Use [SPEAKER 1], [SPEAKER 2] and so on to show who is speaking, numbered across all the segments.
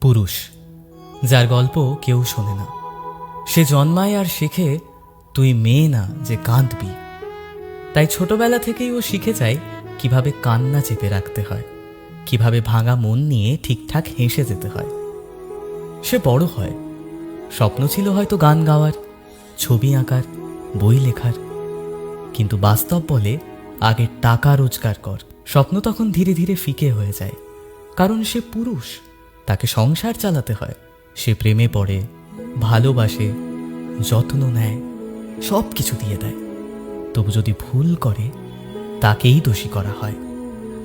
[SPEAKER 1] পুরুষ, যার গল্প কেউ শোনে না। সে জন্মায় আর শেখে তুই মেয়ে না যে কাঁদবি। তাই ছোটবেলা থেকেই ও শিখে যায় কিভাবে কান্না চেপে রাখতে হয়, কিভাবে ভাঙা মন নিয়ে ঠিকঠাক হেসে যেতে হয়। সে বড় হয়, স্বপ্ন ছিল হয়তো গান গাওয়ার, ছবি আঁকার, বই লেখার, কিন্তু বাস্তব বলে আগে টাকা রোজগার কর। স্বপ্ন তখন ধীরে ধীরে ফিকে হয়ে যায়, কারণ সে পুরুষ, তাকে সংসার চালাতে হয়। সে প্রেমে পড়ে, ভালোবাসে, যত্ন নেয়, সব কিছু দিয়ে দেয়। তবু যদি ভুল করে তাকেই দোষী করা হয়,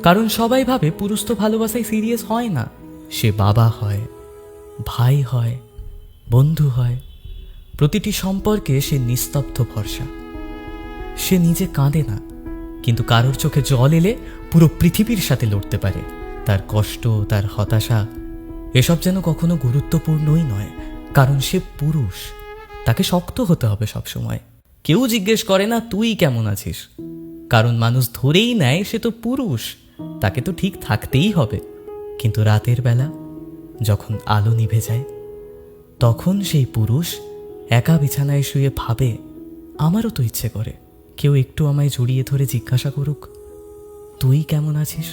[SPEAKER 1] কারণ সবাই ভাবে পুরুষ তো ভালোবাসায় সিরিয়াস হয় না। সে বাবা হয়, ভাই হয়, বন্ধু হয়, প্রতিটি সম্পর্কে সে নিস্তব্ধ ভরসা। সে নিজে কাঁদে না, কিন্তু কারোর চোখে জল এলে পুরো পৃথিবীর সাথে লড়তে পারে। তার কষ্ট, তার হতাশা, এসব যেন কখনো গুরুত্বপূর্ণই নয়, কারণ সে পুরুষ। তাকে শক্ত হতে হবে সবসময়। কেউ জিজ্ঞেস করে না তুই কেমন আছিস, কারণ মানুষ ধরেই নেয় সে তো পুরুষ, তাকে তো ঠিক থাকতেই হবে। কিন্তু রাতের বেলা যখন আলো নিভে যায়, তখন সেই পুরুষ একা বিছানায় শুয়ে ভাবে, আমারও তো ইচ্ছে করে কেউ একটু আমায় জড়িয়ে ধরে জিজ্ঞাসা করুক, তুই কেমন আছিস।